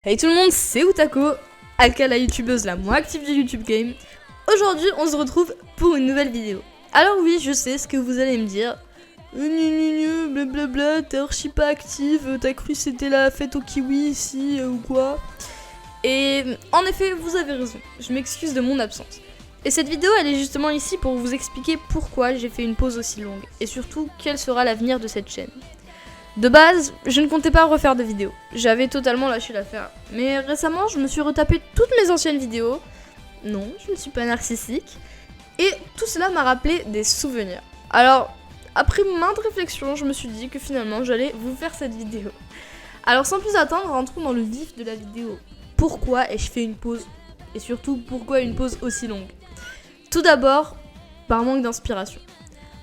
Hey tout le monde, c'est Utako, aka la youtubeuse la moins active du YouTube Game. Aujourd'hui, on se retrouve pour une nouvelle vidéo. Alors oui, je sais ce que vous allez me dire. Blablabla, t'es archi pas active, t'as cru c'était la fête au kiwi ici ou quoi? Et en effet, vous avez raison, je m'excuse de mon absence. Et cette vidéo, elle est justement ici pour vous expliquer pourquoi j'ai fait une pause aussi longue. Et surtout, quel sera l'avenir de cette chaîne. De base, je ne comptais pas refaire de vidéos. J'avais totalement lâché l'affaire. Mais récemment, je me suis retapé toutes mes anciennes vidéos. Non, je ne suis pas narcissique. Et tout cela m'a rappelé des souvenirs. Alors, après maintes réflexions, je me suis dit que finalement, j'allais vous faire cette vidéo. Alors, sans plus attendre, rentrons dans le vif de la vidéo. Pourquoi ai-je fait une pause? Et surtout, pourquoi une pause aussi longue? Tout d'abord, par manque d'inspiration.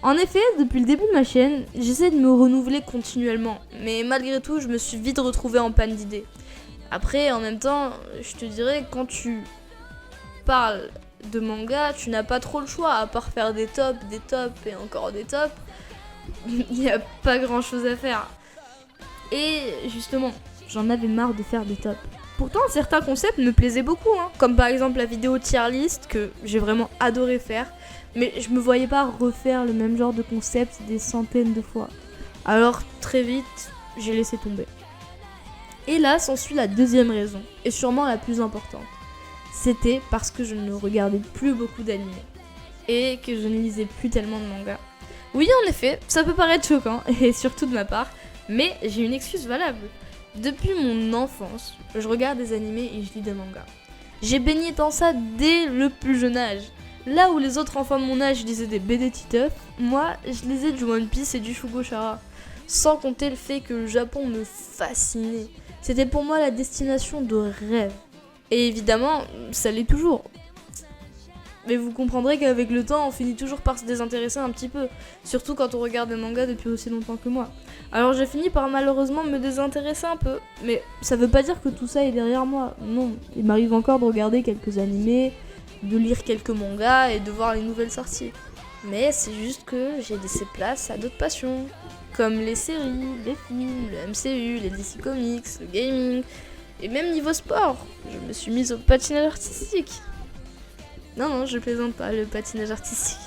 En effet, depuis le début de ma chaîne, j'essaie de me renouveler continuellement, mais malgré tout, je me suis vite retrouvée en panne d'idées. Après, en même temps, je te dirais, quand tu parles de manga, tu n'as pas trop le choix, à part faire des tops et encore des tops. Il n'y a pas grand chose à faire. Et justement, j'en avais marre de faire des tops. Pourtant, certains concepts me plaisaient beaucoup, comme par exemple la vidéo tier list que j'ai vraiment adoré faire. Mais je me voyais pas refaire le même genre de concept des centaines de fois. Alors très vite, j'ai laissé tomber. Et là s'ensuit la deuxième raison, et sûrement la plus importante. C'était parce que je ne regardais plus beaucoup d'animés. Et que je ne lisais plus tellement de mangas. Oui, en effet, ça peut paraître choquant, et surtout de ma part, mais j'ai une excuse valable. Depuis mon enfance, je regarde des animés et je lis des mangas. J'ai baigné dans ça dès le plus jeune âge. Là où les autres enfants de mon âge lisaient des BD Titeuf, moi je lisais du One Piece et du Shugo Chara. Sans compter le fait que le Japon me fascinait. C'était pour moi la destination de rêve. Et évidemment, ça l'est toujours. Mais vous comprendrez qu'avec le temps, on finit toujours par se désintéresser un petit peu. Surtout quand on regarde des mangas depuis aussi longtemps que moi. Alors j'ai fini par malheureusement me désintéresser un peu. Mais ça veut pas dire que tout ça est derrière moi. Non, il m'arrive encore de regarder quelques animés, de lire quelques mangas et de voir les nouvelles sorties. Mais c'est juste que j'ai laissé place à d'autres passions, comme les séries, les films, le MCU, les DC Comics, le gaming, et même niveau sport, je me suis mise au patinage artistique. Non, je plaisante pas, le patinage artistique.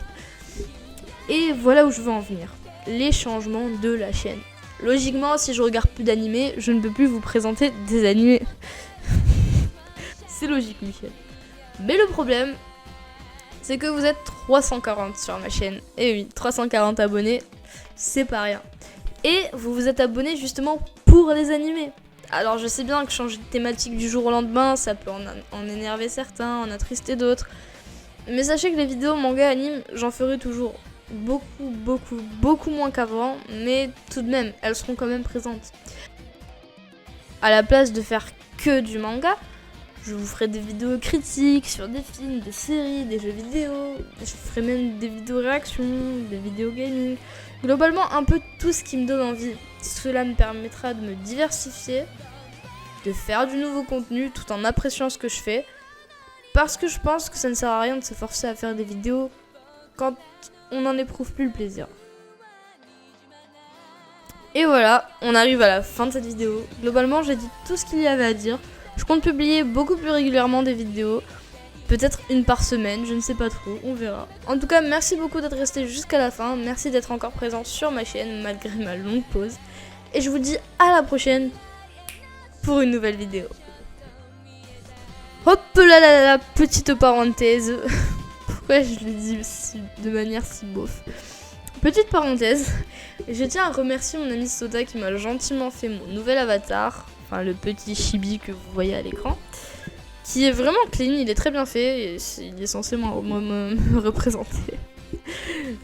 Et voilà où je veux en venir, les changements de la chaîne. Logiquement, si je regarde plus d'animés, je ne peux plus vous présenter des animés. C'est logique, Michel. Mais le problème, c'est que vous êtes 340 sur ma chaîne. Et oui, 340 abonnés, c'est pas rien. Et vous vous êtes abonnés justement pour les animés. Alors je sais bien que changer de thématique du jour au lendemain, ça peut en énerver certains, en attrister d'autres. Mais sachez que les vidéos manga anime, j'en ferai toujours beaucoup moins qu'avant. Mais tout de même, elles seront quand même présentes. À la place de faire que du manga, je vous ferai des vidéos critiques sur des films, des séries, des jeux vidéo. Je ferai même des vidéos réactions, des vidéos gaming. Globalement, un peu tout ce qui me donne envie. Cela me permettra de me diversifier, de faire du nouveau contenu tout en appréciant ce que je fais. Parce que je pense que ça ne sert à rien de se forcer à faire des vidéos quand on n'en éprouve plus le plaisir. Et voilà, on arrive à la fin de cette vidéo. Globalement, j'ai dit tout ce qu'il y avait à dire. Je compte publier beaucoup plus régulièrement des vidéos, peut-être une par semaine, je ne sais pas trop, on verra. En tout cas, merci beaucoup d'être resté jusqu'à la fin, merci d'être encore présent sur ma chaîne malgré ma longue pause. Et je vous dis à la prochaine pour une nouvelle vidéo. Hop là, petite parenthèse. Pourquoi je le dis de manière si beauf? Petite parenthèse, je tiens à remercier mon ami Sota qui m'a gentiment fait mon nouvel avatar. Enfin, le petit chibi que vous voyez à l'écran, qui est vraiment clean, il est très bien fait, et il est censé me représenter.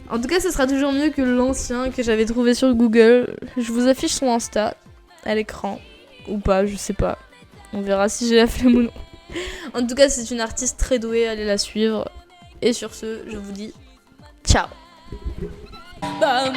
En tout cas, ce sera toujours mieux que l'ancien que j'avais trouvé sur Google. Je vous affiche son Insta à l'écran, ou pas, je sais pas. On verra si j'ai la flemme ou non. En tout cas, c'est une artiste très douée, allez la suivre. Et sur ce, je vous dis ciao. Bye.